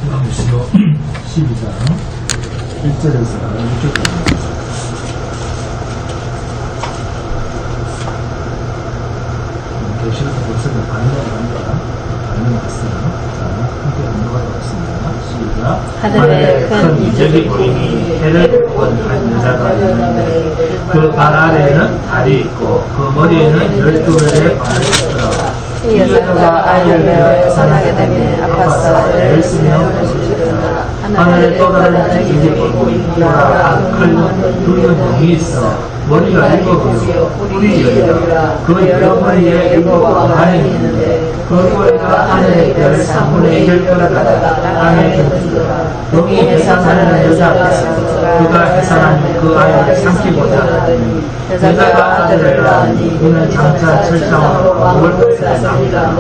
요한계시록 12장 1절에서 6절까지 계시록 벌써 반이 왔어요. 자, 함께 공부하도록 하겠습니다. 시작. 하늘에 큰 이적이 보이니 해를 본 한 여자가 있는데 그 발 아래에는 달이 있고 그 머리에는 12별의 발이 있더라. 이 여자가 아이를 베어 산하게 되며 아파서 애를 쓰며 울지르다. 하늘에 또 다른 이적이 보이니 보라 큰 붉은 용이 있어 머리가 7이요 뿔이 10이라 그 여러 머리에 7 관이 있는데 그 뿔과 하늘의 별 3분의 1을 갖다가 땅에 던지더라. 용이 해산하는 여자 앞에서 그가 해산한 그 아이를 삼키고자 여자가 아들을 낳으니 그는 장차 철장으로 먹을 것을 납니다.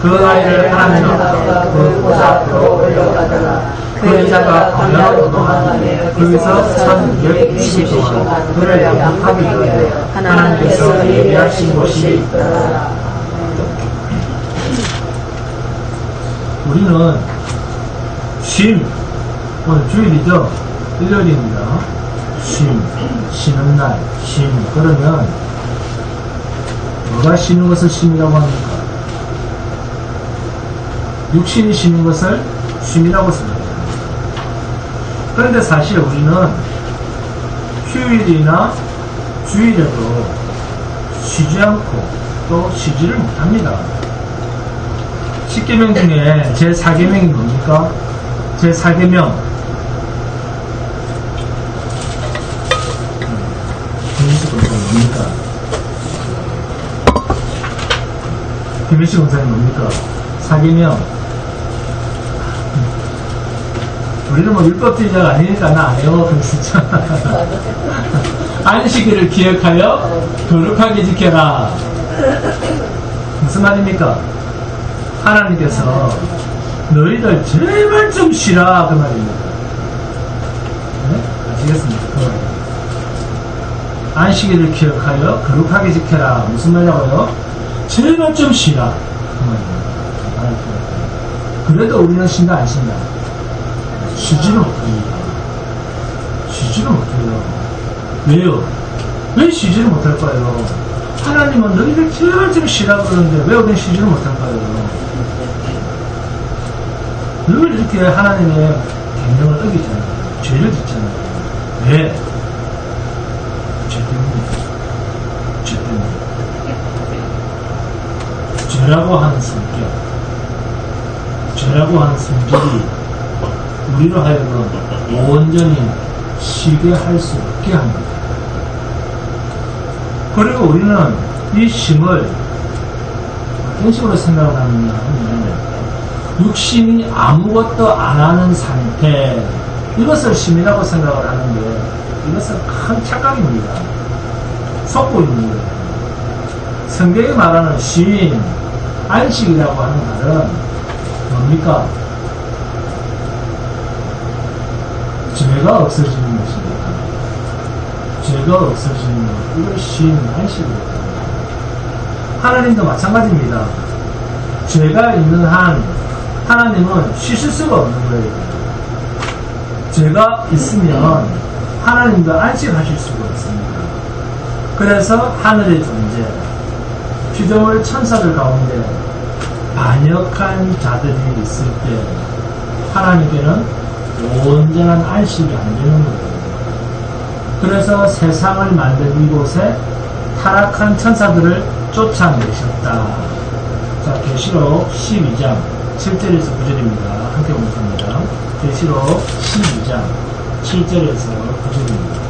그 아이를 하나님 앞에 그 보좌 앞으로 올려가더라. 그 여자가 광야로 도망하며 거기서 1260일 동안 그를 양육하기 위해 하나님께서 예비하신 곳이 있더라. 우리는 쉼, 오늘 주일이죠? 일요일입니다. 쉼, 쉬는 날, 쉼. 그러면 뭐가 쉬는 것을 쉼이라고 합니까? 육신이 쉬는 것을 쉼이라고 생각합니다. 그런데 사실 우리는 휴일이나 주일에도 쉬지 않고 또 쉬지를 못합니다. 10계명 중에 제4계명이 뭡니까? 제4계명 김민식 검사님 뭡니까? 김민식 검사님 뭡니까? 4계명 우리는 뭐 율법주의자가 아니니까 나 안 해요. 그랬었죠. 안식일을 기억하여 거룩하게 지켜라. 무슨 말입니까? 하나님께서 너희들 제발 좀 쉬라 그 말입니다. 네? 아시겠습니까? 그 말입니다. 안식일을 기억하여 거룩하게 지켜라. 무슨 말이라고요? 제발 좀 쉬라 그 말입니다. 그래도 우리는 쉰다 안 쉰다? 쉬지는 못합니다. 쉬지는 못해요. 왜요? 왜 쉬지는 못할까요? 하나님은 너희들 제발 좀 쉬라 그러는데 왜 우리는 쉬지는 못할까요? 늘 이렇게 하나님의 계명을 어기잖아요. 죄를 짓잖아요. 왜? 죄 때문입니다. 죄 때문에. 죄라고 하는 성격, 죄라고 하는 성질이 우리로 하여금 온전히 쉬게 할 수 없게 합니다. 그리고 우리는 이 쉼을 어떤 식으로 생각을 하느냐 하면 육신이 아무것도 안 하는 상태, 이것을 쉼이라고 생각을 하는데 이것은 큰 착각입니다. 속고 있는 거예요. 성경이 말하는 쉼, 안식이라고 하는 말은 뭡니까? 죄가 없어지는 것입니다. 죄가 없어지는 것, 이걸 쉼, 안식입니다. 하나님도 마찬가지입니다. 죄가 있는 한 하나님은 쉬실 수가 없는 거예요. 죄가 있으면 하나님도 안식하실 수가 없습니다. 그래서 하늘의 존재, 피조물 천사들 가운데 반역한 자들이 있을 때 하나님께는 온전한 안식이 안 되는 거예요. 그래서 세상을 만든 이곳에 타락한 천사들을 쫓아내셨다. 자, 계시록 12장 7절에서 9절입니다. 함께 공부합니다. 계시록 12장 7절에서 9절입니다.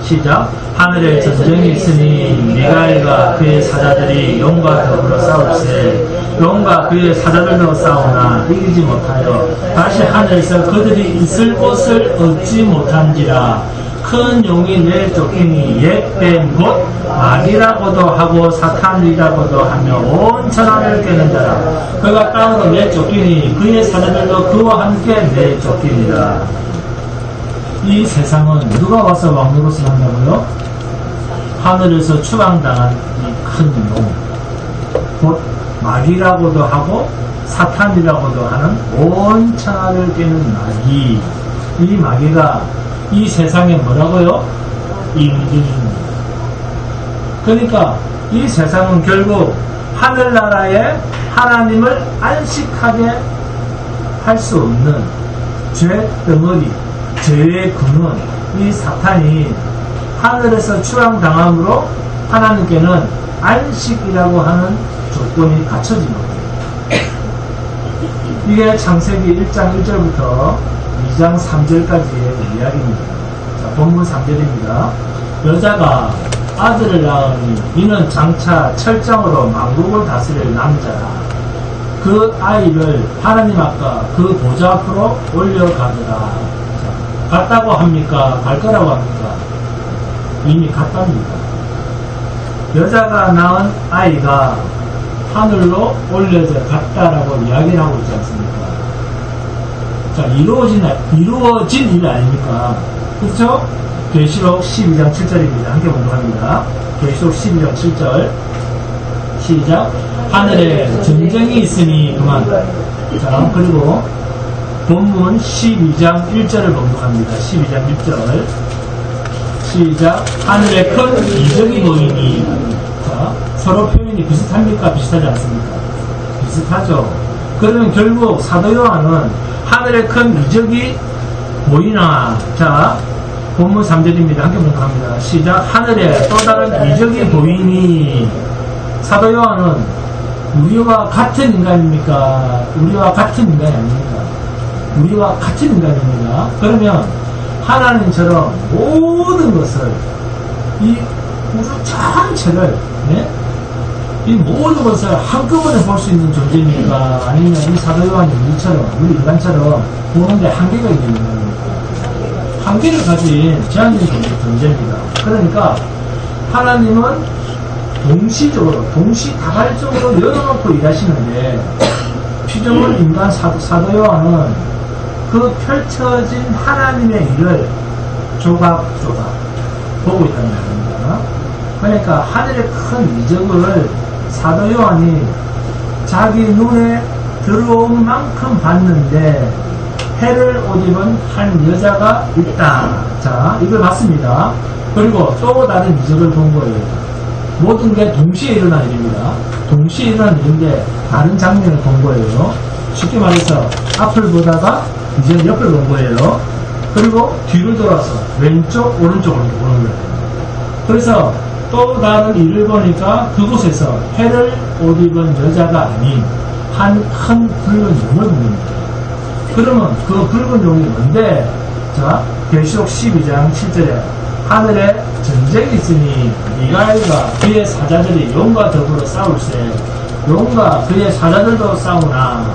시작. 하늘에 전쟁이 있으니 미가엘과 그의 사자들이 용과 더불어 싸울세 용과 그의 사자들도 싸우나 이기지 못하여 다시 하늘에서 그들이 있을 곳을 얻지 못한지라. 큰 용이 내쫓기니 옛된 곳 마귀라고도 하고 사탄이라고도 하며 온 천하를 깨는 자라. 그가 땅으로 내쫓기니 그의 사자들도 그와 함께 내쫓기니라. 이 세상은 누가 와서 왕노릇을 한다고요? 하늘에서 추방당한 이 큰 용, 곧 마귀라고도 하고 사탄이라고도 하는 온 천하를 깨는 마귀. 이 마귀가 이 세상에 뭐라고요? 임금입니다. 그러니까 이 세상은 결국 하늘나라에 하나님을 안식하게 할 수 없는 죄 덩어리, 죄의 근원, 이 사탄이 하늘에서 추앙당함으로 하나님께는 안식이라고 하는 조건이 갖춰진 거예요. 이게 창세기 1장 1절부터 2장 3절까지의 이야기입니다. 자, 본문 3절입니다. 여자가 아들을 낳으니 이는 장차 철장으로 만국을 다스릴 남자라. 그 아이를 하나님 아까 그 보좌 앞으로 올려가더라. 자, 갔다고 합니까? 갈 거라고 합니까? 이미 갔답니다. 여자가 낳은 아이가 하늘로 올려져 갔다라고 이야기를 하고 있지 않습니까? 자, 이루어진 일 아닙니까? 그렇죠? 계시록 12장 7절입니다. 함께 공부합니다. 계시록 12장 7절 시작. 하늘에 전쟁이 있으니 그만. 자, 그리고 본문 12장 1절을 공부합니다. 12장 1절 시작. 하늘에 큰 이적이 보이니. 자, 서로 표현이 비슷합니까? 비슷하지 않습니까? 비슷하죠. 그러면 결국 사도 요한은 하늘에 큰 이적이 보이나. 자, 본문 3절입니다. 함께 공부합니다. 시작. 하늘에 또 다른 이적이 보이니. 사도 요한은 우리와 같은 인간입니까? 우리와 같은 인간이 아닙니다. 우리와 같은 인간입니다. 그러면 하나님처럼 모든 것을 이 우주 전체를 이 모든 것을 한꺼번에 볼 수 있는 존재입니까? 아니면 이 사도 요한이 우리 인간처럼 보는데 한계가 있는 겁니까? 한계를 가진 제한적인 존재입니다. 그러니까 하나님은 동시적으로, 동시다발적으로 열어놓고 일하시는데 피조물 인간 사도 요한은 그 펼쳐진 하나님의 일을 조각조각 보고 있다는 말입니다. 그러니까 하늘의 큰 이적을 사도 요한이 자기 눈에 들어온 만큼 봤는데 해를 옷 입은 한 여자가 있다. 자, 이걸 봤습니다. 그리고 또 다른 이적을 본 거예요. 모든 게 동시에 일어난 일입니다. 동시에 일어난 일인데 다른 장면을 본 거예요. 쉽게 말해서 앞을 보다가 이제 옆을 본 거예요. 그리고 뒤를 돌아서 왼쪽 오른쪽으로 보는 거예요. 그래서 또 다른 일을 보니까 그곳에서 해를 옷 입은 여자가 아닌 한 큰 붉은 용을 봅니다. 그러면 그 붉은 용이 뭔데? 자, 계시록 12장 7절에 하늘에 전쟁이 있으니 미가엘과 그의 사자들이 용과 더불어 싸울세. 용과 그의 사자들도 싸우나.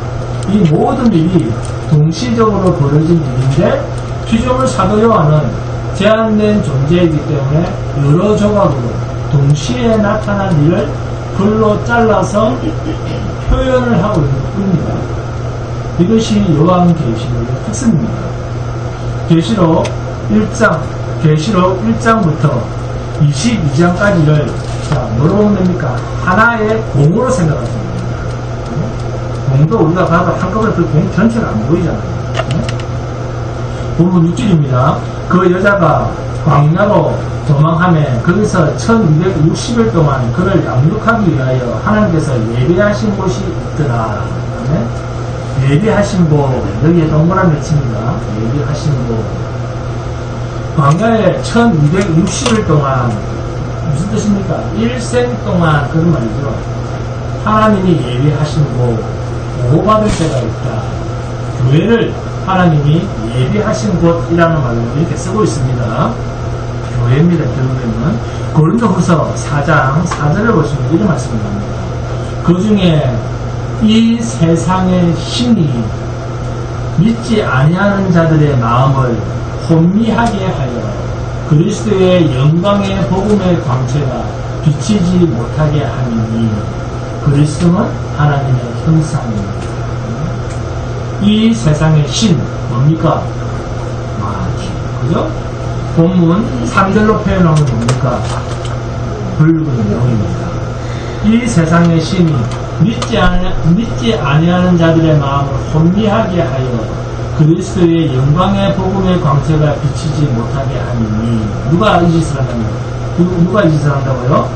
이 모든 일이 동시적으로 벌어진 일인데 피조물 사도 요한은 제한된 존재이기 때문에 여러 조각으로 동시에 나타난 일을 글로 잘라서 표현을 하고 있는 뿐입니다. 이것이 요한계시록의 특성입니다. 계시록 1장부터 22장까지를 뭐로 보면 됩니까? 하나의 공으로 생각하시면 됩니다. 공도 우리가 봐도 한꺼번에 그 공 전체가 안 보이잖아요. 본문 6절입니다. 그 여자가 광야로 도망하며 거기서 1260일 동안 그를 양육하기 위하여 하나님께서 예배하신 곳이 있더라. 예배하신 곳, 여기에 동그라미 칩니다. 예배하신 곳. 광야에 1260일 동안 무슨 뜻입니까? 일생 동안 그런 말이죠. 하나님이 예배하신 곳, 보호받을 때가 있다. 교회를 하나님이 예배하신 곳이라는 말로 이렇게 쓰고 있습니다. 교회입니다. 결국에는 고린도후서 4장 4절을 보시면 이런 말씀을 합니다. 그 중에 이 세상의 신이 믿지 아니하는 자들의 마음을 혼미하게 하여 그리스도의 영광의 복음의 광채가 비치지 못하게 하니 그리스도는 하나님의 형상입니다. 이 세상의 신 뭡니까? 마귀. 그죠? 본문 3절로 표현하면 뭡니까? 붉은 용입니다. 이 세상의 신이 믿지 아니하는 자들의 마음을 혼미하게 하여 그리스도의 영광의 복음의 광채가 비치지 못하게 하니. 누가 이 짓을 한다고요? 누가 이 짓을 한다고요?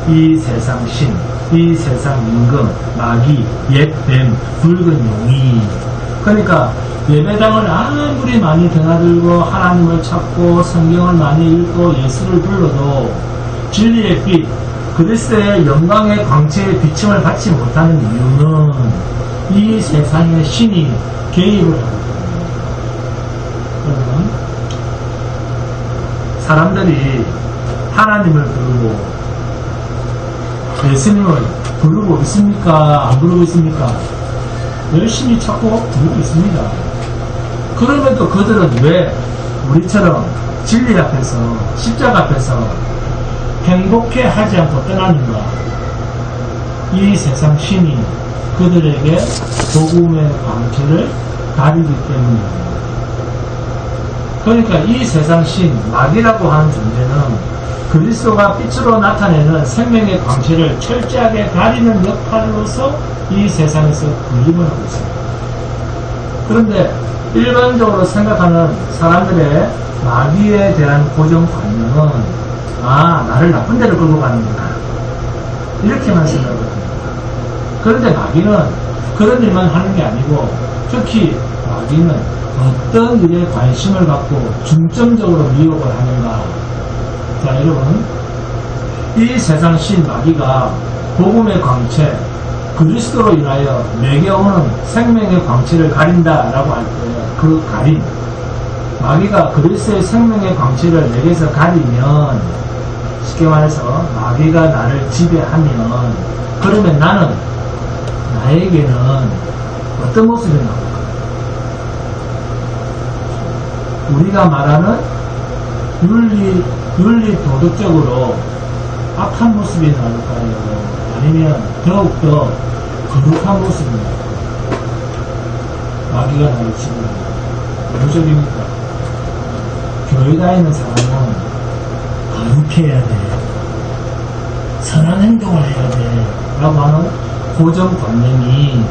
이 세상 신, 이 세상 임금, 마귀, 옛뱀, 붉은 용이. 그러니까 예배당을 아무리 많이 드나들고 하나님을 찾고 성경을 많이 읽고 예수를 불러도 진리의 빛, 그리스도의 영광의 광채의 비침을 받지 못하는 이유는 이 세상의 신이 개입을 하고 있습니다. 여러분, 사람들이 하나님을 부르고 예수님을 부르고 있습니까? 안 부르고 있습니까? 열심히 찾고 부르고 있습니다. 그럼에도 그들은 왜 우리처럼 진리 앞에서, 십자가 앞에서 행복해 하지 않고 떠나는가? 이 세상 신이 그들에게 복음의 광채를 가리기 때문입니다. 그러니까 이 세상 신, 마귀라고 하는 존재는 그리스도가 빛으로 나타내는 생명의 광채를 철저하게 가리는 역할로서 이 세상에서 군림을 하고 있습니다. 그런데 일반적으로 생각하는 사람들의 마귀에 대한 고정관념은 나를 나쁜 데로 끌고 가는구나, 이렇게만 생각합니다. 그런데 마귀는 그런 일만 하는 게 아니고, 특히 마귀는 어떤 일에 관심을 갖고 중점적으로 미혹을 하는가. 자, 여러분, 이 세상 신 마귀가 복음의 광채, 그리스도로 인하여 내게 오는 생명의 광채를 가린다라고 할 때, 그 가림, 마귀가 그리스도의 생명의 광채를 내게서 가리면, 쉽게 말해서 마귀가 나를 지배하면, 그러면 나에게는 어떤 모습이 나올까? 우리가 말하는 윤리 도덕적으로 악한 모습이 나올까요? 아니면 더욱더 거룩한 모습이 나올까요? 마귀가 나를 지배합니다. 어느 쪽입니까? 교회 다니는 사람은 거룩해야 돼, 선한 행동을 해야 돼 라고 하는 고정관념이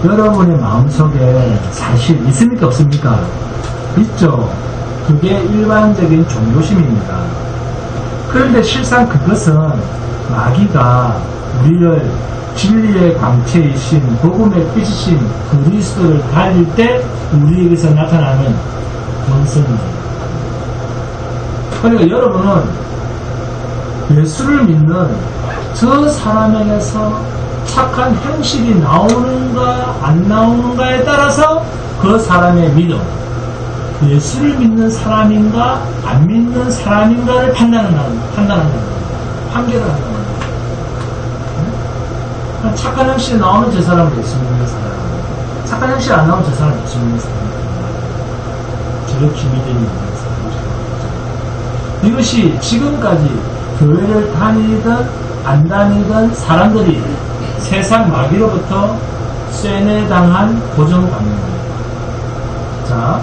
여러분의 마음속에 사실 있습니까? 없습니까? 있죠. 그게 일반적인 종교심입니다. 그런데 실상 그것은 마귀가 우리를 진리의 광채이신 복음의 빛이신 그리스도를 가릴 때 우리에게서 나타나는 본성입니다. 그러니까 여러분은 예수를 믿는 저 사람에게서 착한 형식이 나오는가 안 나오는가에 따라서 그 사람의 믿음, 예수를 믿는 사람인가 안 믿는 사람인가를 판단한다는 겁니다. 판결을 한다는 겁니다. 착한 형식이 나오면 저 사람은 예수 믿는 사람, 착한 형식이 안 나오면 저 사람은 예수 믿는 사람, 저렇게 믿음이 있는 사람. 이것이 지금까지 교회를 다니든 안 다니든 사람들이 세상 마귀로부터 쇠뇌당한 고정관념입니다. 자,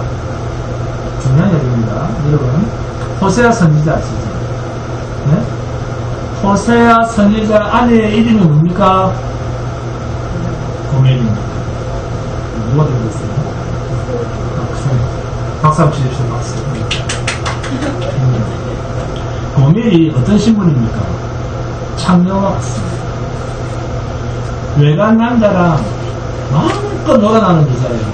중요한 얘기입니다. 여러분, 호세아 선지자 아시죠? 네? 호세아 선지자 아내의 이름이 뭡니까? 고멜입니다. 누가 들어있어요? 박수 한번 치십시오. 박수. 고멜이 어떤 신분입니까? 창녀와 같습니다. 외간 남자랑 마음껏 놀아나는 여자예요.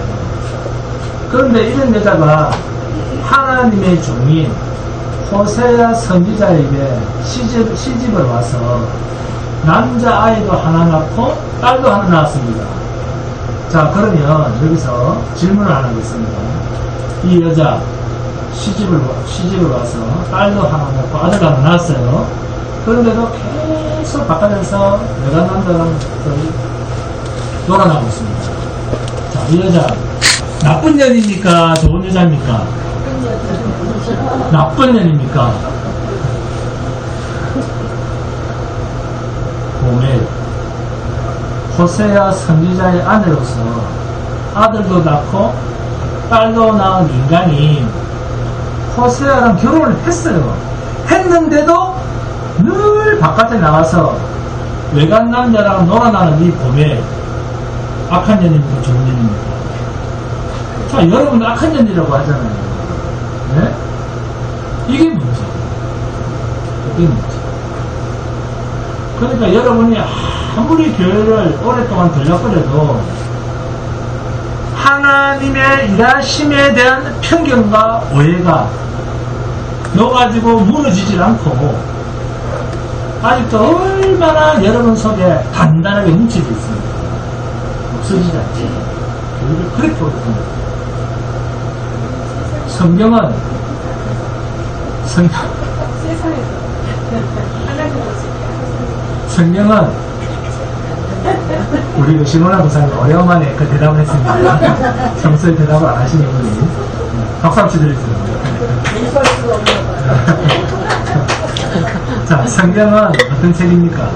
그런데 이런 여자가 하나님의 종인 호세아 선지자에게 시집을 와서 남자아이도 하나 낳고 딸도 하나 낳았습니다. 자, 그러면 여기서 질문을 하나 하겠습니다. 이 여자 시집을 와서 딸도 하나 낳고 아들도 하나 낳았어요. 그런데도 계속 바깥에서 외간 남자랑 놀아나고 있습니다. 자, 이 여자 나쁜 년입니까? 좋은 여자입니까? 나쁜 년입니까? 고멜, 호세아 선지자의 아내로서 아들도 낳고 딸도 낳은 인간이 호세아랑 결혼을 했어요. 했는데도 늘 바깥에 나와서 외간 남자랑 놀아나는 이 봄에 악한 년입니까? 좋은 년입니까? 자, 여러분 악한 년이라고 하잖아요. 네? 이게 문제. 이게 문제. 그러니까 여러분이 아무리 교회를 오랫동안 들락거려도 하나님의 일하심에 대한 편견과 오해가 넣어가지고 무너지질 않고 아직도 얼마나 여러분 속에 단단하게 뭉쳐져 있습니다. 없어지지 않지. 교회를 그렇게 오랫동안 성경은 성경은 우리 그 신원아 부사님 오래만에 그 대답을 했습니다. 평소에 대답을 안 하시는 분이 박수 한번 드리겠습니다. 자, 성경은 어떤 책입니까?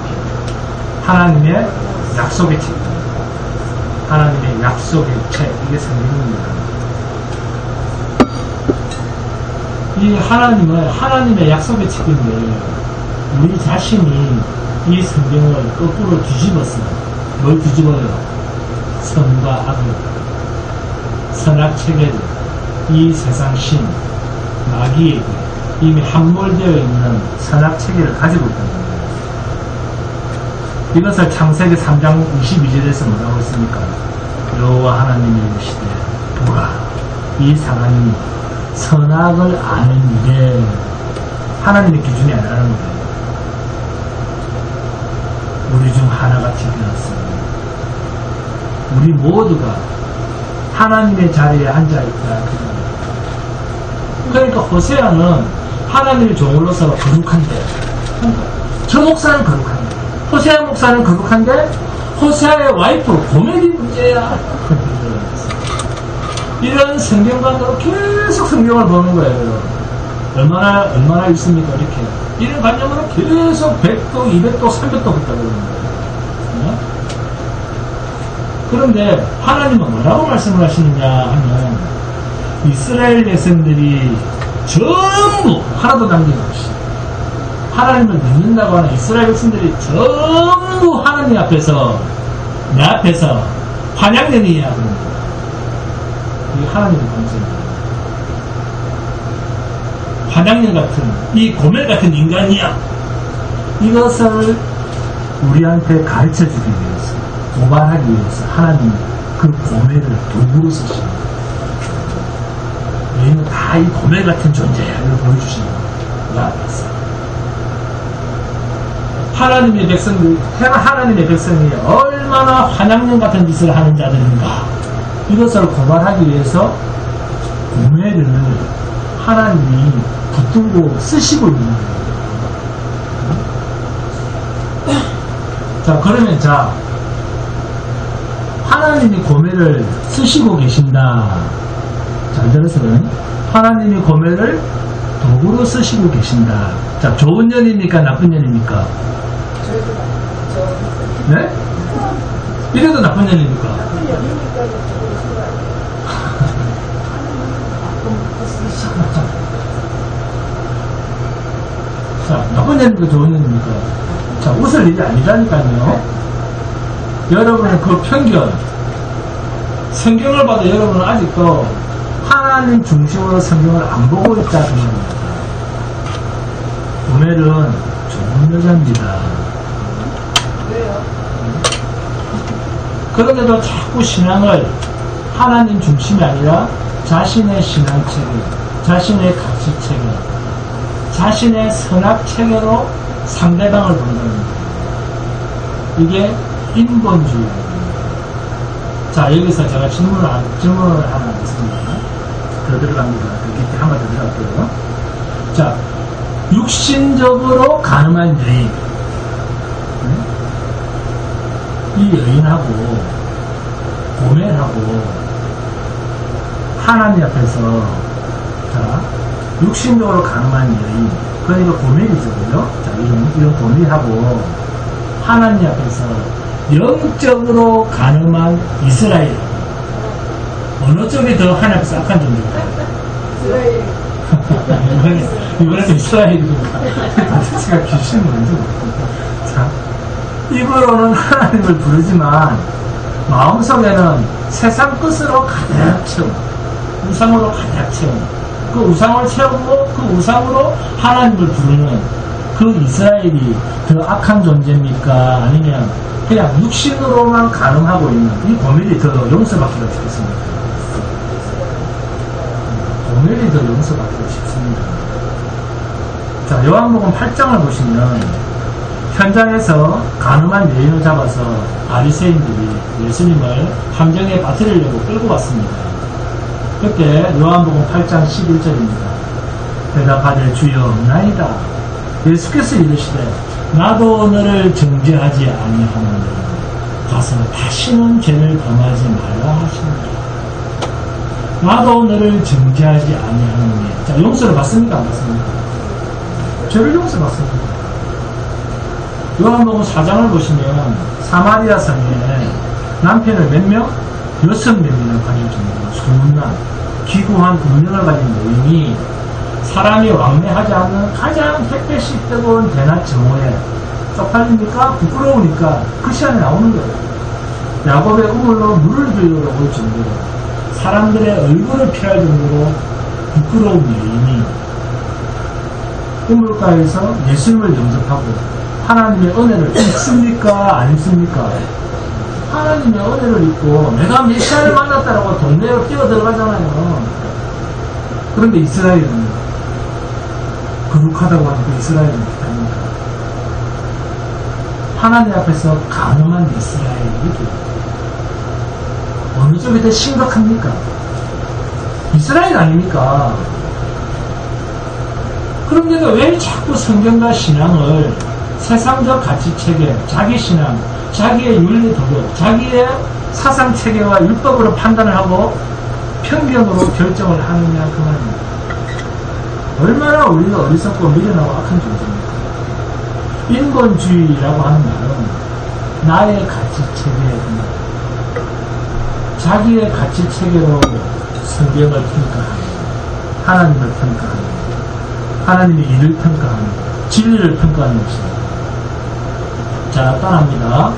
하나님의 약속의 책. 하나님의 약속의 책. 이게 성경입니다. 이 하나님은 하나님의 약속의 책인데 우리 자신이 이 성경을 거꾸로 뒤집었어. 뭘 뒤집어요? 선과 악을, 선악체계를, 이 세상 신, 마귀에게 이미 함몰되어 있는 선악체계를 가지고 있다는 거예요. 이것을 창세기 3장 22절에서 뭐라고 했습니까? 여호와 하나님이 이르시되 보라, 이 사람이 선악을 아는 일에 하나님의 기준이 아니라는 거예요. 우리 중 하나같이 되었습니다. 우리 모두가 하나님의 자리에 앉아있다. 그러니까 호세아는 하나님의 종으로서 거룩한데, 저 목사는 거룩한데, 호세아 목사는 거룩한데 호세아의 와이프 고멜이 문제야. 이런 성경관으로 계속 성경을 보는 거예요. 얼마나 있습니까? 이렇게. 이런 관념으로 계속 100도, 200도, 300도 붙다 그러는 거예요. 네? 그런데 하나님은 뭐라고 말씀을 하시느냐 하면 이스라엘 백성들이 전부 하나도 남김없이 하나님을 믿는다고 하는 이스라엘 백성들이 전부 하나님 앞에서 내 앞에서 환양년이야 그런 거예요. 이게 하나님의 관점입니다. 환양년 같은 이 고멜 같은 인간이야. 이것을 우리한테 가르쳐주기 위해서, 고발하기 위해서 하나님이 그 고멜을 도구로 쓰십니다. 너희는 다 이 고멜 같은 존재야. 이걸 보여주시는 거야. 하나님의 백성들, 하나님의 백성이 얼마나 환양년 같은 짓을 하는 자들인가. 이것을 고발하기 위해서 고멜을 하나님이 붙들고 쓰시고 있는 거예요. 자, 그러면 하나님이 고멜을 쓰시고 계신다. 잘 들으세요. 하나님이 고멜을 도구로 쓰시고 계신다. 자, 좋은 년입니까? 나쁜 년입니까? 네? 이래도 나쁜 년입니까? 자, 나쁜 년입니까? 좋은 년입니까? 자, 웃을 일이 아니라니까요. 여러분의 그 편견, 성경을 봐도 여러분은 아직도 하나님 중심으로 성경을 안 보고 있다 그 말입니다. 고멜은 좋은 여자입니다. 왜요? 그런데도 자꾸 신앙을 하나님 중심이 아니라 자신의 신앙체계, 자신의 가치체계, 자신의 선악체계로 상대방을 본다는 거예요. 이게 인본주의입니다. 자, 여기서 제가 질문을 하나 하겠습니다. 더 들어갑니다. 그 깊이 한번 더 들어갈게요. 자, 육신적으로 가늠한 여인. 이 여인하고 고멜하고 하나님 앞에서 육신적으로 가늠한 여인, 그러니까 고멜이죠, 그죠? 자, 이런 고멜하고 하나님 앞에서 영적으로 가늠한 이스라엘, 어느 쪽이 더 하나님 앞에서 악한 존재일까요? 이스라엘. 이번에도 이스라엘입니다. 제가 귀신을 먼저 자, 입으로는 하나님을 부르지만 마음속에는 세상 끝으로 가득 채운, 우상으로 가득 채운, 그 우상을 채우고 그 우상으로 하나님을 부르는 그 이스라엘이 더 악한 존재입니까? 아니면 그냥 육신으로만 가늠하고 있는 이 고멜이 더 용서받기가 쉽습니다. 고멜이 더 용서받기가 쉽습니다. 자, 요한복음 8장을 보시면 현장에서 가늠한 여인을 잡아서 바리새인들이 예수님을 함정에 빠뜨리려고 끌고 왔습니다. 그때 요한복음 8장 11절입니다. 대답하되 주여 없나이다. 예수께서 이르시되 나도 너를 정죄하지 아니하노니 가서 다시는 죄를 범하지 말라 하시니라. 나도 너를 정죄하지 아니하노니. 자, 용서를 받습니까? 안 받습니까? 죄를 용서받습니다. 요한복음 4장을 보시면 사마리아 성에 남편을 몇 명? 6명이나 가질 정도로 소문난 기구한 운명을 가진 노인이 사람이 왕래하지 않는 가장 햇볕이 뜨거운 대낮 정오에 쪽팔립니까? 부끄러우니까 그 시간에 나오는 거예요. 야곱의 우물로 물을 들으러 올 정도로 사람들의 얼굴을 피할 정도로 부끄러운 여인이 우물가에서 예수님을 영접하고 하나님의 은혜를 입습니까? 안 입습니까? 하나님의 은혜를 입고 내가 메시아를 만났다라고 동네로 뛰어 들어가잖아요. 그런데 이스라엘은 거룩하다고 하는 그 이스라엘은 아닙니다. 하나님 앞에서 가늠한 이스라엘이 어느 쪽이 더 심각합니까? 이스라엘 아닙니까? 그런데도 왜 자꾸 성경과 신앙을 세상적 가치체계, 자기 신앙, 자기의 윤리 도덕, 자기의 사상 체계와 율법으로 판단을 하고 편견으로 결정을 하느냐 그 말입니다. 얼마나 우리가 어리석고 미련하고 악한 존재입니까? 인본주의라고 하는 말은 나의 가치체계에 자기의 가치체계로 성경을 평가하는, 하나님을 평가하는, 하나님의 일을 평가하는, 진리를 평가하는 것입니다. 자, 따라합니다.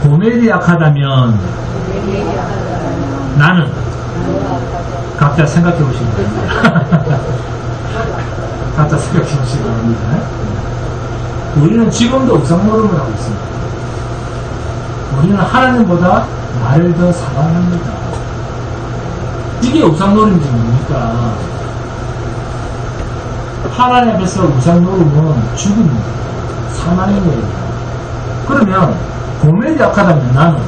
고멜이 약하다면 나는 각자 생각해 보시기 바랍니다. 각자 생각해 보시기 바랍니다. 우리는 지금도 우상노름을 하고 있습니다. 우리는 하나님보다 나를 더 사랑합니다. 이게 우상노름인지 뭡니까? 하나님 앞에서 우상노름은 죽음입니다. 사망의 거예요. 그러면 고멜이 악하다면 나는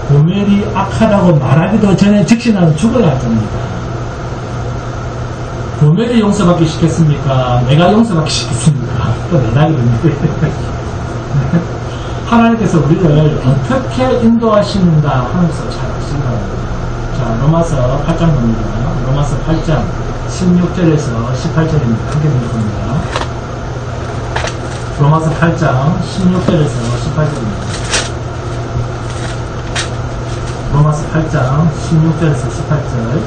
고멜이 악하다고 말하기도 전에 즉시 나는 죽어야 할 겁니다. 고멜이 용서받기 시켰습니까? 내가 용서받기 시켰습니까? 또 내답이 됩니다. 하나님께서 우리를 어떻게 인도하시는가 하면서 잘 아시기 바랍니다. 자, 로마서 8장 봅니다. 로마서 8장 16절에서 18절입니다. 함께 보실 겁니다. 로마서 8장 16절에서 18절입니다. 로마서 8장 16절에서 18절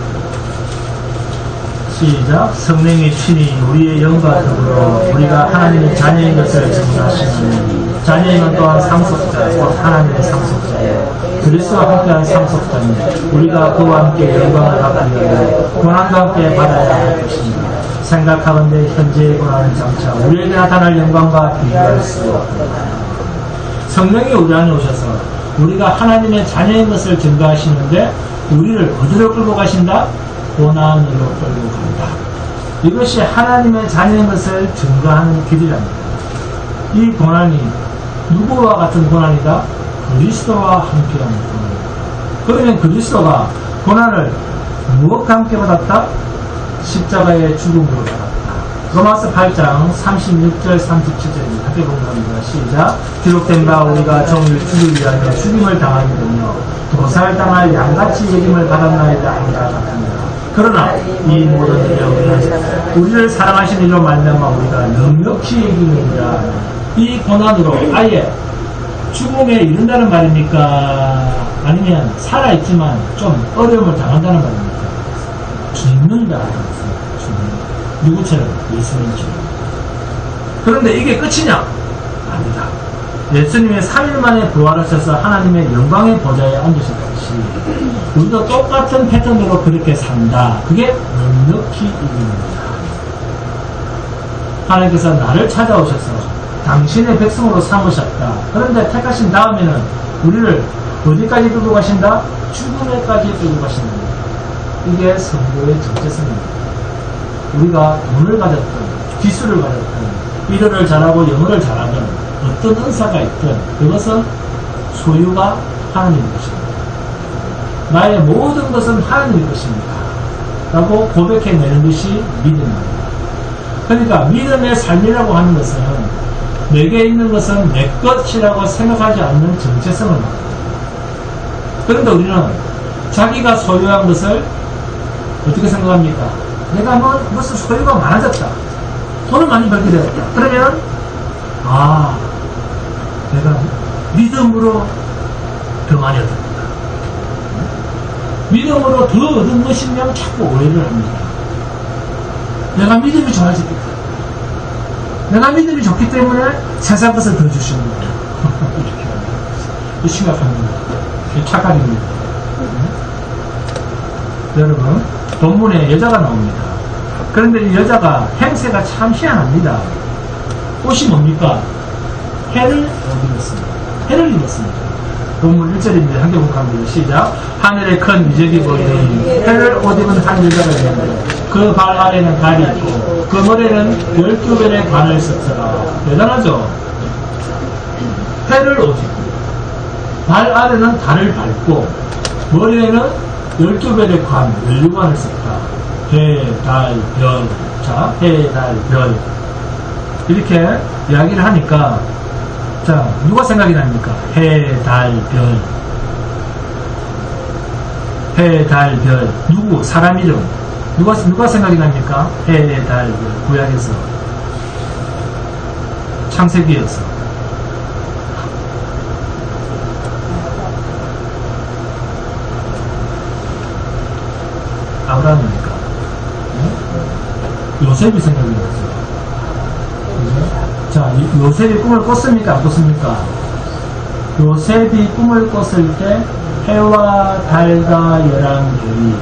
시작. 성령의 친히 우리의 영과 더불어 우리가 하나님의 자녀인 것을 증거하시니 자녀인 또한 상속자 곧 하나님의 상속자예요. 그리스도와 함께한 상속자니 우리가 그와 함께 영광을 받기 위하여 고난과 함께 받아야 할 것입니다. 생각하건대 현재의 고난은 장차 우리에게 나타날 영광과 비교할 수 없다. 성령이 우리 안에 오셔서 우리가 하나님의 자녀인 것을 증거하시는데 우리를 어디로 끌고 가신다? 고난으로 끌고 간다. 이것이 하나님의 자녀인 것을 증거하는 길이랍니다. 이 고난이 누구와 같은 고난이다? 그리스도와 함께하는 고난이다. 그러면 그리스도가 고난을 무엇과 함께 받았다? 십자가의 죽음으로 받았다. 로마서 8장 36절 37절입니다. 함께 공부합니다. 시작. 기록된 바 우리가 정의를 주기 위하여 죽임을 당하기는요 도살당할 양같이 여김을 받았나이다 하니라 같습니다. 그러나 이 모든 일은 우리를 사랑하신 이로 말미암아 우리가 넉넉히 여기느니라. 이 고난으로 아예 죽음에 이른다는 말입니까? 아니면 살아있지만 좀 어려움을 당한다는 말입니까? 죽는다. 누구처럼? 예수님처럼. 그런데 이게 끝이냐? 아니다. 예수님의 3일 만에 부활하셔서 하나님의 영광의 보좌에 앉으셨듯이 우리도 똑같은 패턴으로 그렇게 산다. 그게 넉넉히 이깁니다. 하나님께서 나를 찾아오셔서 당신의 백성으로 삼으셨다. 그런데 택하신 다음에는 우리를 어디까지 끌고 가신다? 죽음에까지 끌고 가신다. 이게 성도의 정체성입니다. 우리가 돈을 가졌든 기술을 가졌든 일어를 잘하고 영어를 잘하든 어떤 은사가 있든 그것은 소유가 하나님의 것입니다. 나의 모든 것은 하나님의 것입니다. 라고 고백해내는 것이 믿음입니다. 그러니까 믿음의 삶이라고 하는 것은 내게 있는 것은 내 것이라고 생각하지 않는 정체성을 말합니다. 그런데 우리는 자기가 소유한 것을 어떻게 생각합니까? 내가 무슨 소유가 많아졌다. 돈을 많이 벌게 되었다. 그러면 내가 믿음으로 더 많이 얻었다. 믿음으로 더 얻은 것이면 자꾸 오해를 합니다. 내가 믿음이 좋아지겠다. 내가 믿음이 좋기 때문에 세상 것을 더 주시는 거예요. 이렇게 합니다. 심각합니다. 착각입니다. 여러분, 본문에 여자가 나옵니다. 그런데 이 여자가 행세가 참 희한합니다. 옷이 뭡니까? 해를 입었습니다. 해를 입었습니다. 본문 1절입니다. 함께 복합니다. 시작. 하늘에 큰 이적이 보이니 해를 옷 입은 한 여자가 있는데 그 발 아래는 달이 있고 그 머리에는 12별의 관을 썼더라. 대단하죠? 해를 옷 입고 발 아래는 달을 밟고 머리에는 12별의 관, 연류관을 썼다. 해, 달, 별. 자, 해, 달, 별. 이렇게 이야기를 하니까 자, 누가 생각이 납니까? 해, 달, 별. 해, 달, 별. 누구? 사람 이름. 누가 생각이 납니까? 해, 달, 별. 구약에서. 창세기에서. 아브라함입니까? 네? 요셉이 생각이 나죠. 자, 요셉이 꿈을 꿨습니까? 안 꿨습니까? 요셉이 꿈을 꿨을 때 해와 달과 열왕별이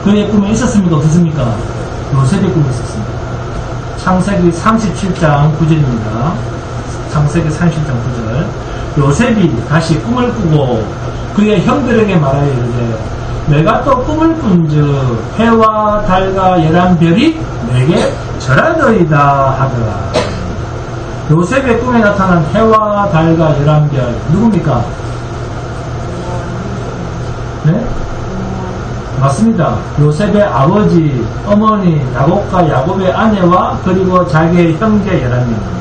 그의 꿈에 있었습니까? 없었습니까? 요셉의 꿈에 있었습니다. 창세기 37장 9절입니다. 창세기 37장 9절. 요셉이 다시 꿈을 꾸고 그의 형들에게 말하여 이르되 내가 또 꿈을 꾼즉 해와 달과 열왕별이 내게 절하더이다 하더라. 요셉의 꿈에 나타난 해와 달과 열왕별 누굽니까? 네? 맞습니다. 요셉의 아버지, 어머니 야곱과 야곱의 아내와 그리고 자기의 형제 11명입니다.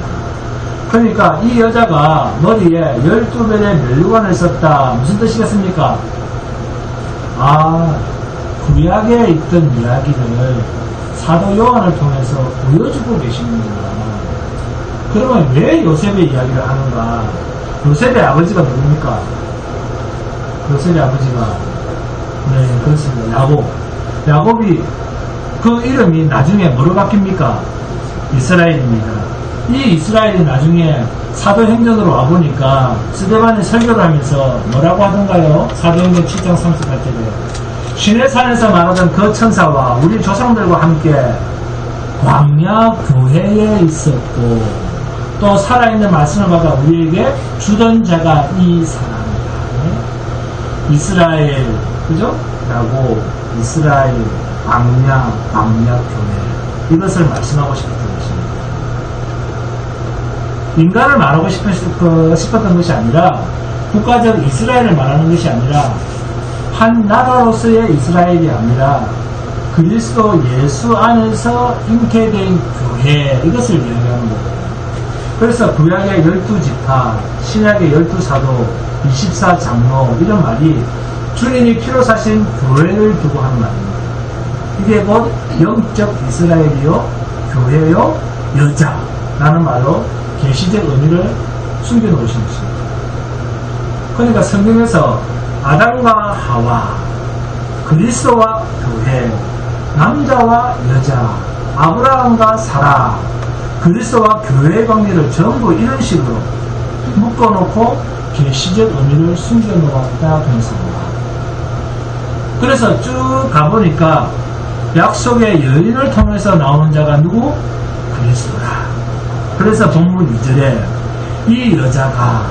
그러니까 이 여자가 머리에 12별의 멸류관을 썼다. 무슨 뜻이겠습니까? 구약에 있던 이야기를 사도 요한을 통해서 보여주고 계십니다. 그러면 왜 요셉의 이야기를 하는가? 요셉의 아버지가 누굽니까? 요셉의 아버지가 네, 그렇습니다. 야곱. 야곱이 그 이름이 나중에 뭐로 바뀝니까? 이스라엘입니다. 이 이스라엘이 나중에 사도행전으로 와보니까 스데반이 설교를 하면서 뭐라고 하던가요? 사도행전 7장 38절에 시내산에서 말하던 그 천사와 우리 조상들과 함께 광야 교회에 있었고 또 살아있는 말씀을 받아 우리에게 주던 자가 이 사람이다. 이스라엘, 그죠? 라고 이스라엘 광야 교회 이것을 말씀하고 싶었던 것입니다. 인간을 말하고 싶었던 것이 아니라 국가적 이스라엘을 말하는 것이 아니라 한 나라로서의 이스라엘이 아니라 그리스도 예수 안에서 잉태된 교회 이것을 이야기하는 거예요. 그래서 구약의 12지파, 신약의 12사도, 24장로 이런 말이 주님이 피로 사신 교회를 두고 하는 말입니다. 이게 곧 영적 이스라엘이요 교회요 여자라는 말로 계시적 의미를 숨겨놓으신 것입니다. 그러니까 성경에서 아담과 하와, 그리스도와 교회, 남자와 여자, 아브라함과 사라, 그리스도와 교회의 관계를 전부 이런 식으로 묶어놓고 계시적 의미를 숨겨놓았다 그랬습니다. 그래서 쭉 가보니까 약속의 여인을 통해서 나오는 자가 누구? 그리스도라. 그래서 본문 2절에 이 여자가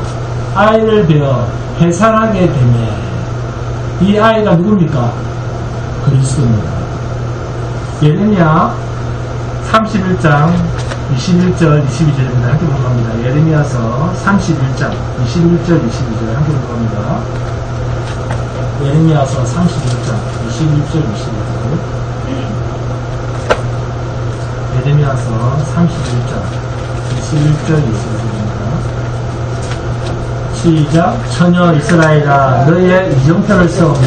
아이를 베어 해산하게 되네. 이 아이가 누굽니까? 그리스도입니다. 예레미야 31장 21절 22절입니다. 함께 보갑니다. 예레미야서 31장 21절 22절 함께 보갑니다. 예레미야서 31장 21절 22절 예레미야서 31장 21절 22절입니다. 시작. 처녀 이스라엘아 너희의 이정표를 세우며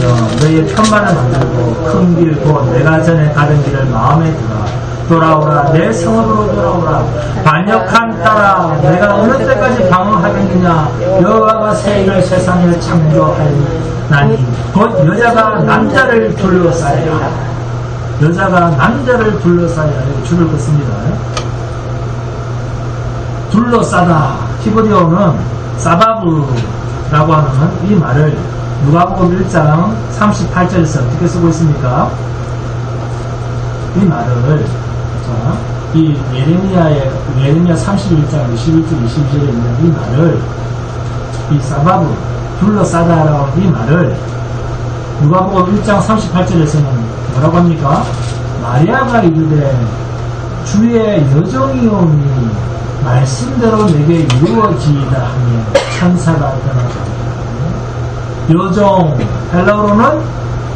너희의 편만을 만들고 큰 길 곧 내가 전에 가던 길을 마음에 들어 돌아오라 내 성읍으로 돌아오라 반역한 딸아 내가 어느 때까지 방황하겠느냐 여호와가 새 일을 세상에 창조하였나니 곧 여자가 남자를 둘러싸리라. 여자가 남자를 둘러싸리라. 줄을 긋습니다. 둘러싸다. 히브리어는 사바브라고 하는 이 말을 누가복음 1장 38절에서 어떻게 쓰고 있습니까? 이 말을 이 예레미야 31장 21절 22절에 있는 이 말을 이 사바브 둘러싸다라고 이 말을 누가복음 1장 38절에서는 뭐라고 합니까? 마리아가 이르되 주의 여종이 오니 말씀대로 내게 이루어지이다 하며 천사가 떠나갑니다. 여종, 헬라어로는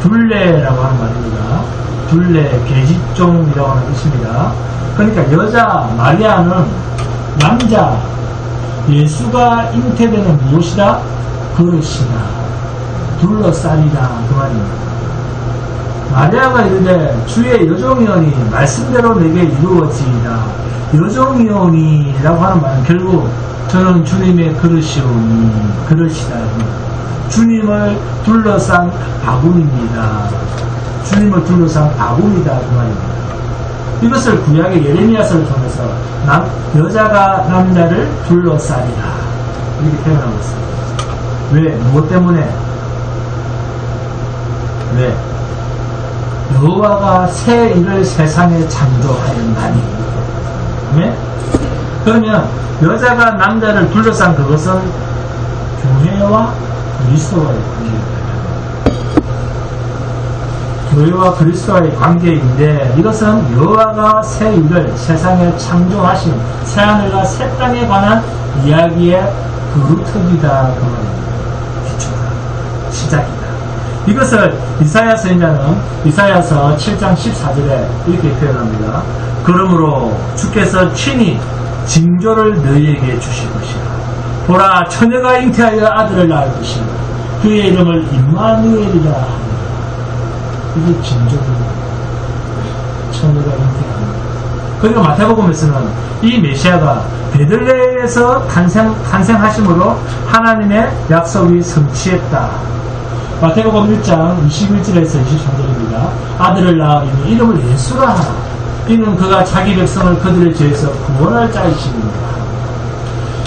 둘레라고 하는 말입니다. 둘레, 계집종이라고 하는 뜻입니다. 그러니까 여자 마리아는 남자, 예수가 잉태되는 무엇이다? 그릇이다. 둘러싸리다. 그 말입니다. 마리아가 이르되 주의 여종이오니 말씀대로 내게 이루어지이다. 여종이오니라고 하는 말은 결국 저는 주님의 그릇이오니 그릇이다. 주님을 둘러싼 바구니입니다. 주님을 둘러싼 바구니다. 그 말입니다. 이것을 구약의 예레미야서를 통해서 여자가 남자를 둘러싸리라 이렇게 표현하고 있습니다. 왜? 무엇 때문에? 왜? 여호와가 새 일을 세상에 창조하였나니. 네? 그러면 여자가 남자를 둘러싼 그것은 교회와 그리스도와의 관계입니다. 교회와 그리스도와의 관계인데 이것은 여호와가 새 일을 세상에 창조하신 새하늘과 새 땅에 관한 이야기의 그루터기다. 그 말입니다. 기초다. 시작이다. 이것을 이사야서인자는 이사야서 7장 14절에 이렇게 표현합니다. 그러므로 주께서 친히 징조를 너희에게 주실 것이라. 보라 처녀가 잉태하여 아들을 낳을 것이라. 그의 이름을 임마누엘이라 하니라. 이게 징조입니다. 처녀가 잉태합니다. 그리고 마태복음에서는 이 메시아가 베들레헴에서 탄생하심으로 하나님의 약속이 성취했다. 마태복음 1장 21절에서 23절입니다. 아들을 낳아 이름을 예수라 하라. 이는 그가 자기 백성을 그들의 죄에서 구원할 자이십니다.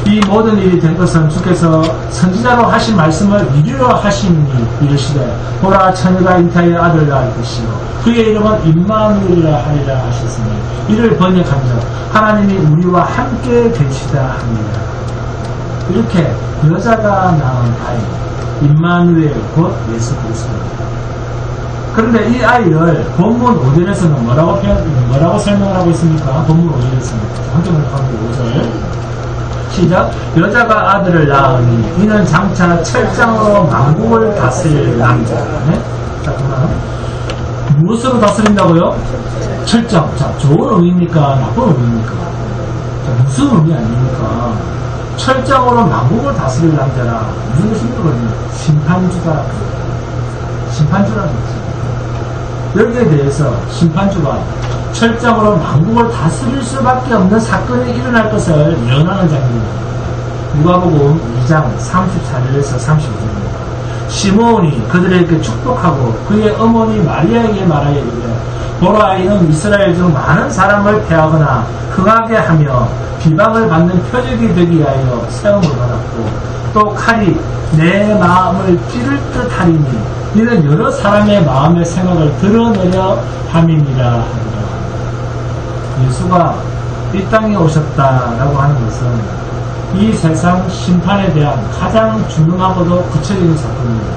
이 모든 일이 된 것은 주께서 선지자로 하신 말씀을 이루려 하시니 이르시되 보라 처녀가 잉태하여 아들을 낳을 것이요 그의 이름은 임마누엘이라 하리라 하셨으니 이를 번역한즉 하나님이 우리와 함께 계시다 합니다. 이렇게 여자가 낳은 아이 임마누엘 곧 예수 그리스도입니다. 그런데 이 아이를 본문 5절에서는 뭐라고 설명을 하고 있습니까? 본문 5절에서는 함께 보겠습니다. 5절 시작. 여자가 아들을 낳으니 이는 장차 철장으로 만국을 다스릴 남자. 네? 자, 그럼 무엇으로 다스린다고요? 철장. 자, 좋은 의미입니까? 나쁜 의미입니까? 자, 무슨 의미 아닙니까? 철장으로 만국을 다스릴 남자라. 무슨 뜻입니까? 심판주다. 심판주라는 거죠. 여기에 대해서 심판주가 철장으로 만국을 다스릴 수밖에 없는 사건이 일어날 것을 예언하는 장면입니다. 누가복음 2장 34절에서 35절입니다. 시므온이 그들에게 축복하고 그의 어머니 마리아에게 말하여 이르되 보라 이는 이스라엘 중 많은 사람을 패하거나 흥하게 하며 비방을 받는 표적이 되기 위하여 세움을 받았고 또 칼이 내 마음을 찌를 듯 하리니 이는 여러 사람의 마음의 생각을 드러내려 함이니라 하더라. 예수가 이 땅에 오셨다라고 하는 것은 이 세상 심판에 대한 가장 중요하고도 구체적인 사건입니다.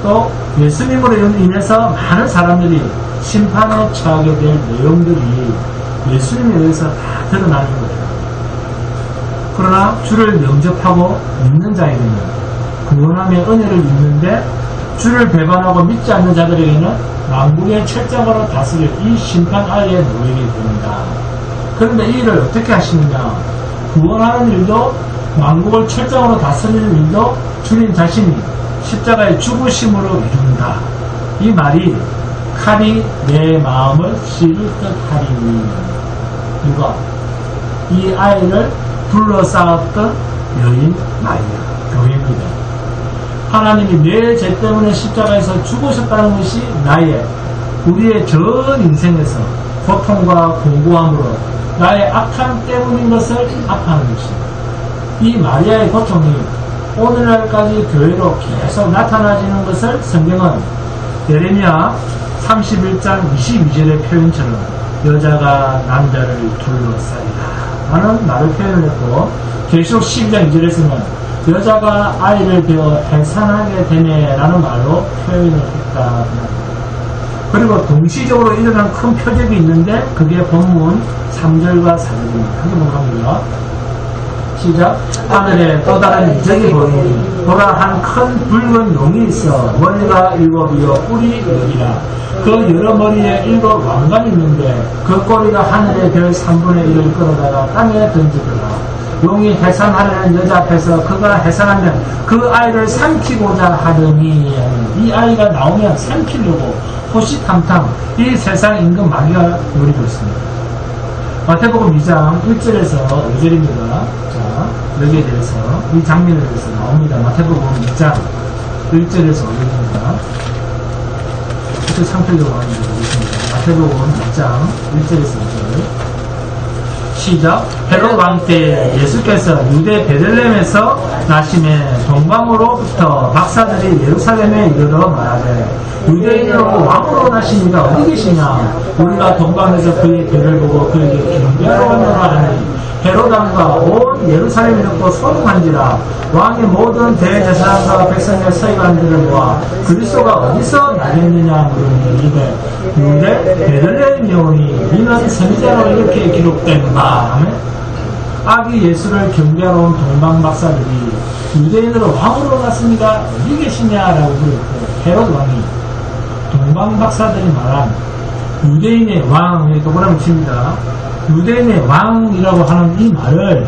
또 예수님으로 인해서 많은 사람들이 심판에 처하게 될 내용들이 예수님에 의해서 다 드러나는 거예요. 그러나 주를 영접하고 믿는 자에게는 구원함의 은혜를 입는데 주를 배반하고 믿지 않는 자들에게는 만국의 철장으로 다스릴 이 심판 아래에 놓이게 됩니다. 그런데 이 일을 어떻게 하시느냐? 구원하는 일도 만국을 철장으로 다스리는 일도 주님 자신이 십자가의 죽으심으로 이룬다. 이 말이 칼이 내 마음을 찌를 듯 하리니 누가? 이 아이를 둘러싸았던 여인 마리아 교회입니다. 하나님이 내 죄 때문에 십자가에서 죽으셨다는 것이 우리의 전 인생에서 고통과 공고함으로 나의 악함 때문인 것을 아파하는 것입니다. 이 마리아의 고통이 오늘날까지 교회로 계속 나타나지는 것을 성경은 예레미야 31장 22절의 표현처럼 여자가 남자를 둘러싸리라 라는 말을 표현을 했고 계시록 12장 2절에서는 여자가 아이를 베어 해산하게 되네 라는 말로 표현을 했다. 그리고 동시적으로 일어난 큰 표적이 있는데 그게 본문 3절과 4절입니다. 한번 합니다. 시작. 하늘에 또 다른 이적이 보이니 보라 한 큰 붉은 용이 있어 머리가 7이요 뿔이 10이라 그 여러 머리에 7 왕관이 있는데 그 꼬리가 하늘의 별 3분의 1을 끌어다가 땅에 던지더라. 용이 해산하려는 여자 앞에서 그가 해산하면 그 아이를 삼키고자 하더니 이 아이가 나오면 삼키려고 호시탐탐 이 세상 임금 마귀가 노리고 있습니다. 마태복음 2장 1절에서 5절입니다. 자, 여기에 대해서 이 장면에 대해서 나옵니다. 마태복음 2장 1절에서 5절입니다. 어떻게 삼키려고 하는지 모르겠습니다. 마태복음 2장 1절에서 5절 시작. 헤롯 왕 때 예수께서 유대 베들레헴에서 나심에 동방으로부터 박사들이 예루살렘에 이르러 말하되 유대인으로 왕으로 나시니가 어디 계시냐? 우리가 동방에서 그의 별을 보고 그에게 경배하노라 하니 헤롯 왕과 온 예루살렘이 듣고 소동한지라. 왕의 모든 대제사장과 백성의 서기관들을 모아 그리스도가 어디서 나겠느냐 물으니 이르되 유대 베들레헴이오니 이는 선지자로 이렇게 기록된 바. 아기 예수를 경배하러 온 동방 박사들이 유대인으로 왕으로 났으니까 어디 계시냐라고 물었고 헤롯 왕이 동방 박사들이 말한 유대인의 왕에 동그라미 칩니다. 유대인의 왕이라고 하는 이 말을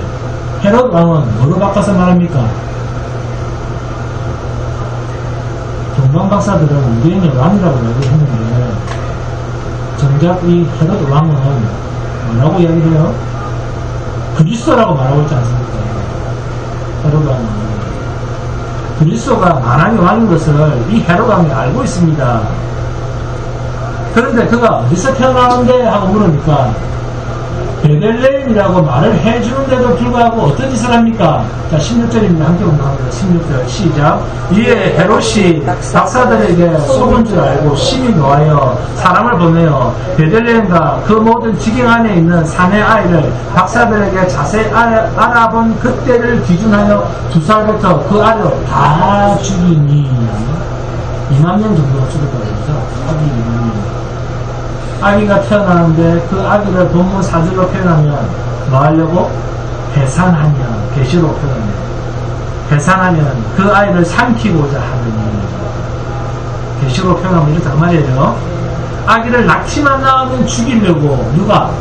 헤롯 왕은 뭐로 바꿔서 말합니까? 동방 박사들은 유대인의 왕이라고 얘기했는데 정작 이 헤롯 왕은 뭐라고 이야기해요? 그리스도라고 말하고 있지 않습니까? 헤롯 왕은 그리스도가 만왕의 왕인 것을 이 헤롯 왕이 알고 있습니다. 그런데 그가 어디서 태어나는데 하고 물으니까 베들레헴이라고 말을 해주는데도 불구하고 어떤 짓을 합니까? 자, 16절입니다. 함께 공부합니다. 16절 시작. 이에 헤롯이 박사들에게 속은 줄 알고 심히 노하여 사람을 보내어 베들레헴과 그 모든 지경 안에 있는 사내 아이를 박사들에게 자세히 알아본 그때를 기준하여 2살부터 그 아이를 다 죽이니 2만 명 정도가 죽었다고 그러죠. 아기 2만 명. 아기가 태어나는데 그 아기를 본문 4절로 표현하면 뭐 하려고? 해산하면, 계시로 표현해요. 해산하면 그 아이를 삼키고자 하더니 계시로 표현하면 이렇단 말이에요. 아기를 낳기만 나오면 죽이려고 누가?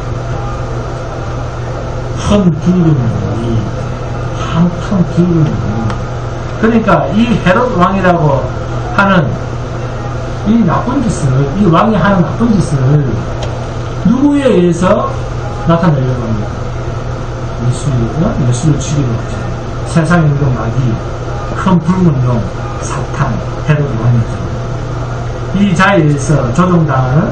큰 붉은 용이, 큰 붉은 용. 그러니까 이 헤롯 왕이라고 하는 이 나쁜 짓을, 이 왕이 하는 나쁜 짓을 누구에 의해서 나타내려고 합니다. 예수를 죽이려 하죠. 세상 임금 마귀, 큰 붉은 용, 사탄, 헤롯 왕이죠. 이 자리에서 조종당하는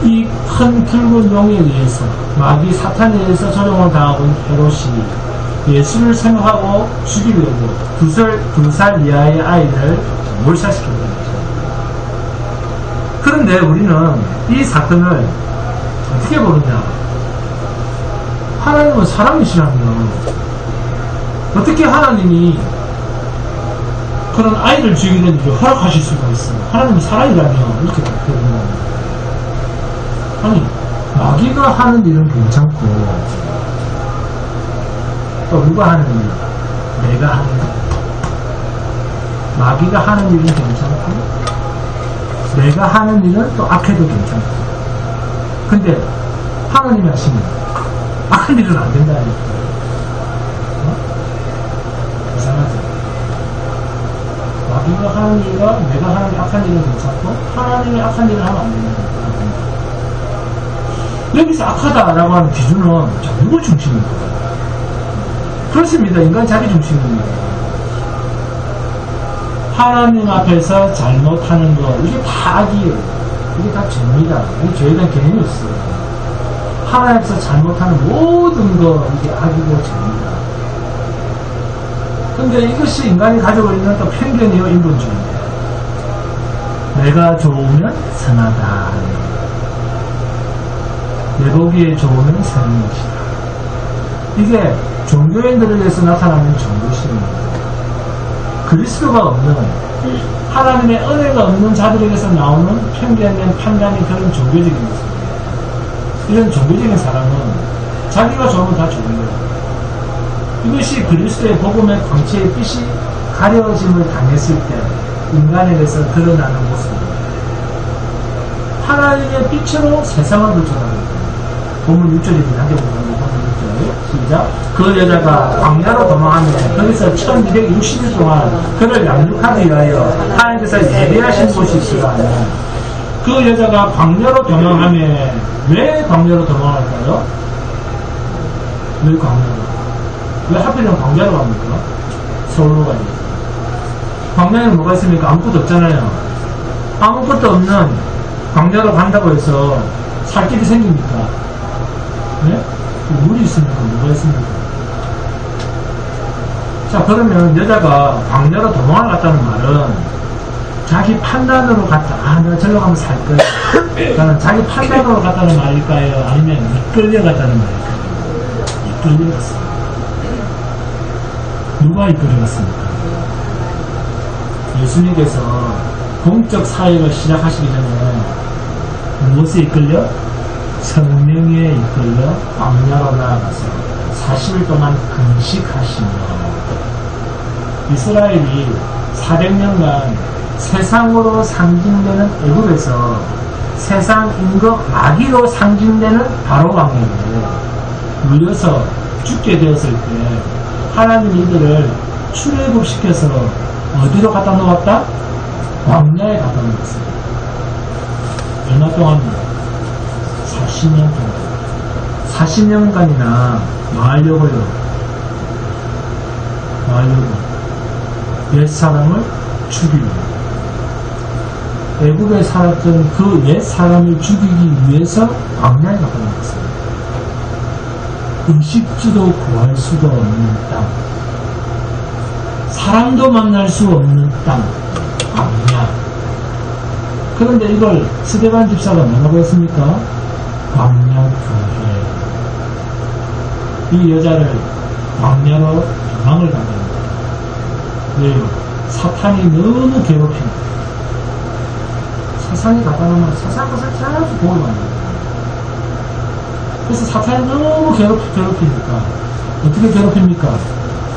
이 큰 붉은 용에 의해서 마귀 사탄에 의해서 조종을 당하고 헤롯이 예수를 생각하고 죽이려고 두 살 이하의 아이를 몰살시킨 겁니다. 그런데 우리는 이 사건을 어떻게 보느냐? 하나님은 사람이시라면 어떻게 하나님이 그런 아이를 죽이는 일을 허락하실 수가 있어요? 하나님은 사람이라면 이렇게 답변합니다. 아니, 마귀가 하는 일은 괜찮고 또 누가 하는 일? 내가 하는 일. 마귀가 하는 일은 괜찮고 내가 하는 일은 또 악해도 괜찮고. 근데 하나님이 하시면 악한 일은 안 된다는 거예요. 이상하죠? 마귀가 하는 일과 내가 하는 악한 일은 괜찮고 하나님의 악한 일을 하면 안 되는 거예요. 여기서 악하다라고 하는 기준은 누구 중심입니까? 그렇습니다. 인간 자기 중심입니다. 하나님 앞에서 잘못하는 거 이게 다 악이에요. 이게 다 죄입니다. 이게 죄에 대한 개념이 없어요. 하나님 앞에서 잘못하는 모든 거 이게 악이고 죄입니다. 근데 이것이 인간이 가지고 있는 또 편견이요 인본주의입니다. 내가 좋으면 선하다. 내 보기에 좋으면 선한 것이다. 이게 종교인들에게서 나타나는 종교심입니다. 그리스도가 없는 하나님의 은혜가 없는 자들에게서 나오는 편견된 판단이 그런 종교적인 모습입니다. 이런 종교적인 사람은 자기가 좋으면 다 좋은 거예요. 이것이 그리스도의 복음의 광채의 빛이 가려짐을 당했을 때 인간에게서 드러나는 모습입니다. 하나님의 빛으로 세상을 비춰나갑니다. 본문 6절입니다. 한개 보면 6절 시작. 그 여자가 광야로 도망하며 거기서 1260일 동안 그를 양육하기 위하여 하나님께서 예비하신 곳이 있으라. 그 여자가 광야로 도망하며 왜 광야로 도망할까요? 왜 광야로? 왜 하필이면 광야로 갑니까? 서울로 가야지. 광야에는 뭐가 있습니까? 아무것도 없잖아요. 아무것도 없는 광야로 간다고 해서 살 길이 생깁니까? 네? 물이 있습니까? 뭐가 있습니까? 자, 그러면 여자가 광야로 도망을 갔다는 말은 자기 판단으로 갔다. 아, 내가 절로 가면 살 거야. 그러니까 자기 판단으로 갔다는 말일까요? 아니면 이끌려 갔다는 말일까요? 이끌려 갔어요. 누가 이끌려 갔습니까? 예수님께서 공적 사역을 시작하시기 전에 무엇에 이끌려? 성령에 이끌려 광야로 나아가서 40일 동안 금식하시며 이스라엘이 400년간 세상으로 상징되는 애굽에서 세상 임금 마귀로 상징되는 바로 왕에게 물려서 죽게 되었을 때 하나님 이들을 출애굽시켜서 어디로 갖다 놓았다? 광야에 갖다 놓았습니다. 얼마 동안입니다? 40년 동안. 40년간이나 뭐 하려고요? 뭐 하려고? 옛사람을 죽이려고. 애국에 살았던 그 옛사람을 죽이기 위해서 광야에 갖다 놓았어요. 음식지도 구할 수도 없는 땅. 사람도 만날 수 없는 땅. 광야. 그런데 이걸 스데반 집사가 뭐라고 했습니까? 광야교회. 이 여자를 광야로 도망을 간답니다. 왜요? 사탄이 너무 괴롭힙니다. 세상에 갖다 놓으면 세상 것을 계속 보고 갑니다. 그래서 사탄이 너무 괴롭히니까 어떻게 괴롭힙니까?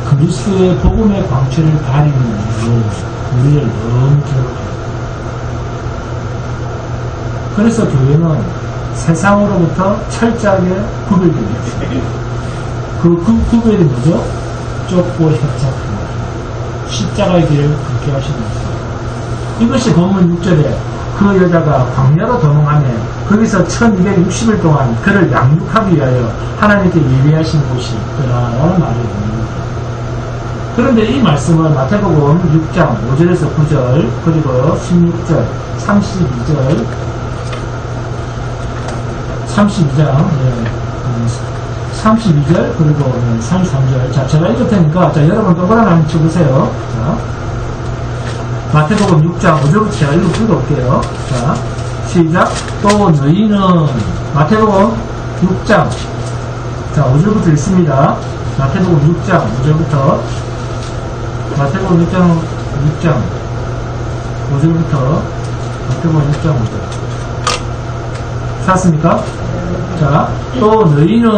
그리스도의 복음의 광채를 가리는 일로 우리를 너무 괴롭힙니다. 그래서 교회는 세상으로부터 철저하게 구별됩니다. 그 구별이 뭐죠? 좁고 협착합니다. 십자가의 길을 걷게 하시는 것입니다. 이것이 본문 6절에 그 여자가 광야로 도망하며 거기서 1260일 동안 그를 양육하기 위하여 하나님께 예비하신 곳이 있더라라는 말이 있습니다. 그런데 이 말씀은 마태복음 6장 5절에서 9절, 그리고 16절, 32절, 32절, 그리고 33절. 자, 제가 읽을 테니까, 자, 여러분 동그라미 한번 쳐보세요. 자, 마태복음 6장 5절부터 제가 읽어볼게요. 자, 시작. 또 너희는, 마태복음 6장, 자, 5절부터 읽습니다. 마태복음 6장 5절부터, 마태복음 6장 5절부터, 마태복음 6장 5절. 찾았습니까? 자, 또 너희는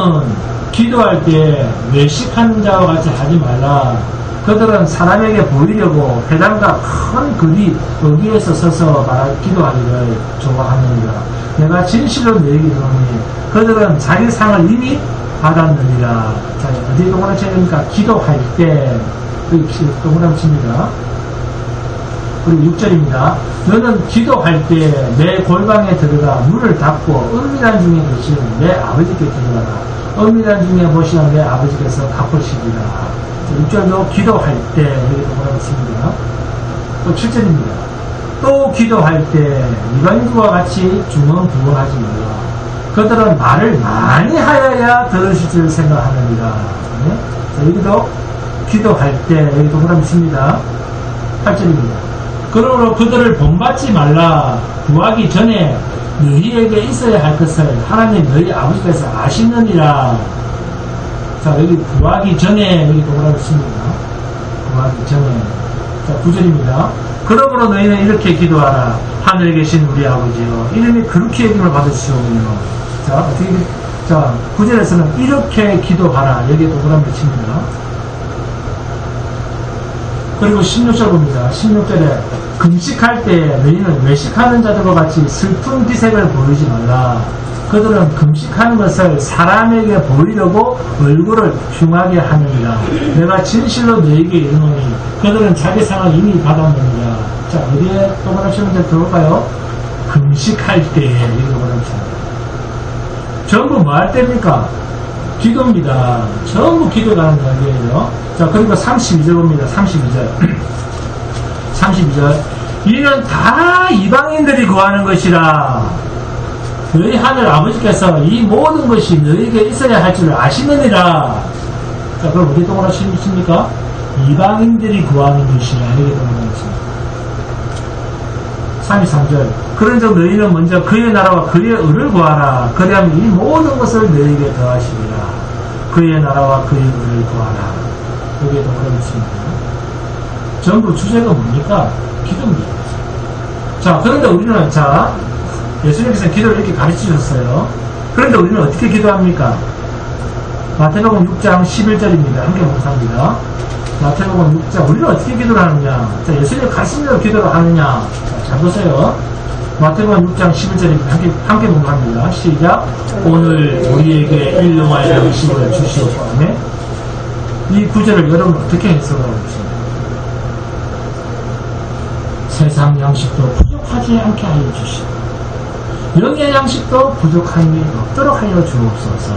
기도할 때 외식하는 자와 같이 하지 말라. 그들은 사람에게 보이려고 회당과 큰 거리 여기에서 서서 기도하기를 좋아하느니라. 내가 진실로 너희에게 이르노니 그들은 자기 상을 이미 받았느니라. 자, 어디 동그라미 칩니까? 기도할 때, 동그라미 칩니다. 그리고 6절입니다. 너는 기도할 때 내 골방에 들어가 문을 닫고 은밀한 중에 계시는 내 아버지께 기도하라. 은밀한 중에 보시는 내 아버지께서 갚으시리라. 6절도 기도할 때 여기 동그라미 칩니다. 또 7절입니다. 또 기도할 때 이방인과 같이 중언부언하지 말라. 그들은 말을 많이 하여야 들으실 줄 생각하느니라. 네? 자, 여기도 기도할 때 여기 동그라미 칩니다. 8절입니다. 그러므로 그들을 본받지 말라. 구하기 전에 너희에게 있어야 할 것을 하나님 너희 아버지께서 아시느니라. 자, 여기 구하기 전에 여기 동그라미 칩니다. 구하기 전에. 자, 9절입니다. 그러므로 너희는 이렇게 기도하라. 하늘에 계신 우리 아버지여, 이름이 그렇게 여김을 받으시오며. 자, 어떻게, 자, 9절에서는 이렇게 기도하라. 여기에 동그라미 칩니다. 그리고 16절 봅니다. 16절에 금식할 때 너희는 외식하는 자들과 같이 슬픈 기색을 보이지 말라. 그들은 금식하는 것을 사람에게 보이려고 얼굴을 흉하게 하느니라. 내가 진실로 너희에게 이르노니 그들은 자기 상을 이미 받았느니라. 자, 어디에 동그라미 치면 들어올까요? 금식할 때 여기 동그라미 칩니다. 전부 뭐 할 때입니까? 기도입니다. 전부 기도가 하는 관계예요. 자, 그리고 32절 봅니다. 32절. 32절. 이는 다 이방인들이 구하는 것이라. 너희 하늘 아버지께서 이 모든 것이 너희에게 있어야 할 줄 아시느니라. 자, 그럼 어디 동그라미 칩니까? 이방인들이 구하는 것이라. 이렇게 동그라미 칩니다. 33절. 그런즉 너희는 먼저 그의 나라와 그의 의를 구하라. 그리하면 이 모든 것을 너희에게 더하시리라. 그의 나라와 그의 의를 구하라. 여기에 동그라미 칩니다. 전부 주제가 뭡니까? 기도입니다. 자, 그런데 우리는, 자, 예수님께서 기도를 이렇게 가르쳐 주셨어요. 그런데 우리는 어떻게 기도합니까? 마태복음 6장 11절입니다. 함께 묵상합니다. 마태복음 6장, 우리는 어떻게 기도를 하느냐? 자, 예수님 가르치면서 기도를 하느냐? 자, 잘 보세요. 마태복음 6장 11절입니다. 함께 묵상합니다. 시작. 오늘 우리에게 일용할 양식을 주시옵소서. 이 구절을 여러분 어떻게 해석하고 계십니까? 세상 양식도 부족하지 않게 하여 주시고 영의 양식도 부족함이 없도록 하여 주옵소서.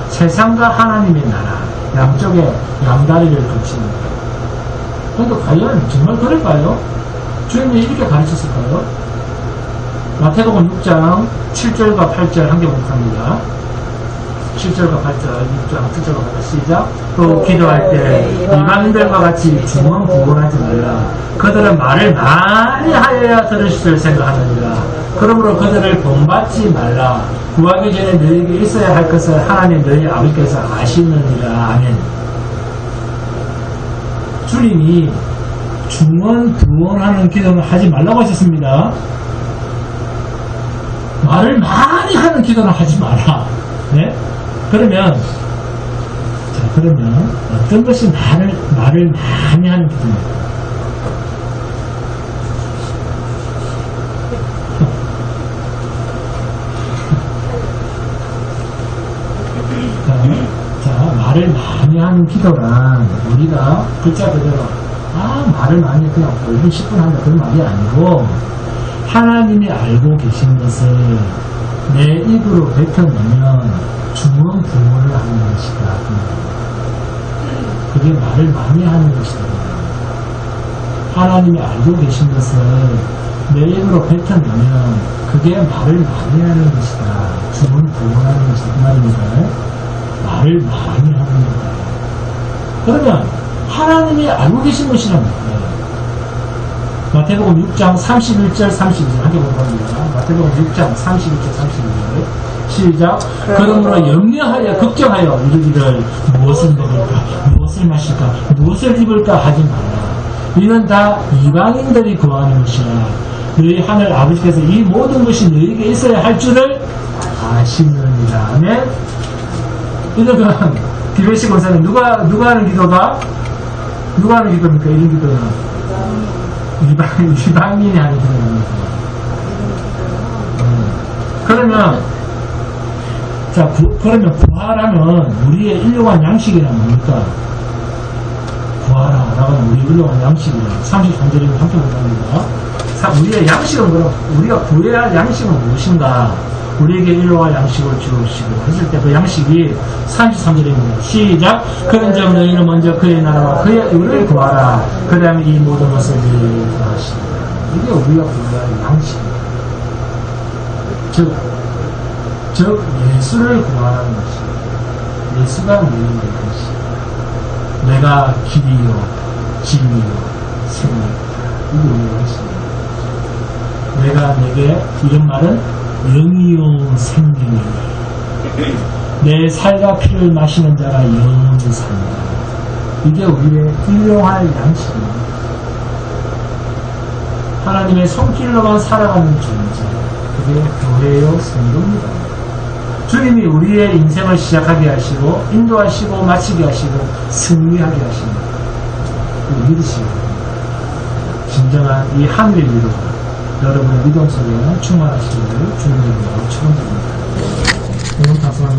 세상과 하나님의 나라 양쪽에 양다리를 거칩니다. 그런데 과연 정말 그럴까요? 주님이 이렇게 가르쳤을까요? 마태복음 6장 7절과 8절 함께 묵상합니다. 7절과 8절, 6장 7절과 8절 시작. 또 기도할 때 이방인들과 같이 중언부언하지 말라. 그들은 말을 많이 하여야 들으실 줄 생각하느니라. 그러므로 그들을 본받지 말라. 구하기 전에 너희에게 있어야 할 것을 하나님 너희 아버지께서 아시느니라. 아멘. 주님이 중언부언하는 기도는 하지 말라고 하셨습니다. 말을 많이 하는 기도는 하지 마라. 네? 그러면 어떤 것이 말을 많이 하는 기도입니까? 자, 말을 많이 하는 기도란 우리가 글자 그대로 말을 많이 그냥 5분 10분 한다 그런 말이 아니고 하나님이 알고 계신 것을 내 입으로 뱉어내면 중언부언을 하는 것이다. 그게 말을 많이 하는 것이다. 하나님이 알고 계신 것을 내 입으로 뱉어내면 그게 말을 많이 하는 것이다. 주문 부응하는 것이다. 그 말입니다. 말을 많이 하는 거다. 그러면 하나님이 알고 계신 것이란 뭐예요? 마태복음 6장 31절 32절 함께 보도록 합니다. 마태복음 6장 31절 32절 시작. 그러므로 염려하여 걱정하여 이르기를 무엇을 먹을까 무엇을 마실까 무엇을 입을까 하지 마라. 이는 다 이방인들이 구하는 것이라. 너희 하늘 아버지께서 이 모든 것이 너희에게 있어야 할 줄을 아시느니라. 아멘. 이러면 디베시 권사는 누가 하는 기도가 누가 하는 기도입니까? 이런 기도는 이방인이 하는 기도입니다. 그러면 자 그러면 구하라는 우리의 일용할 양식이란 뭡니까? 구하라라고 하는 우리의 일용할 양식이란 33절이면 함께 보답니다. 우리의 양식은 그럼 우리가 구해야 할 양식은 무엇인가? 우리에게 일용할 양식을 주시고 했을 때 그 양식이 33절입니다. 시작. 그런즉 너희는 먼저 그의 나라와 그의 의를 구하라. 그 다음에 이 모든 것을 너희에게 구하시라. 이게 우리가 구해야 할 양식입니다. 즉 예수를 구하라는 것이 예수가 너희의 것이 내가 길이요 진리요 생명이다. 이게 우리의 것입니다. 내가 내게 이런 말은 영이요 생명이니 내 살과 피를 마시는 자가 영원히 산다. 이게 우리의 일용할 양식입니다. 하나님의 손길로만 살아가는 존재, 그게 교회요 성도입니다. 주님이 우리의 인생을 시작하게 하시고 인도하시고 마치게 하시고 승리하게 하십니다. 믿으시고 진정한 이 하늘의 위로 여러분의 믿음 속에 충만하시기를 주님의 이름으로 축원드립니다. 오늘 다소합니다.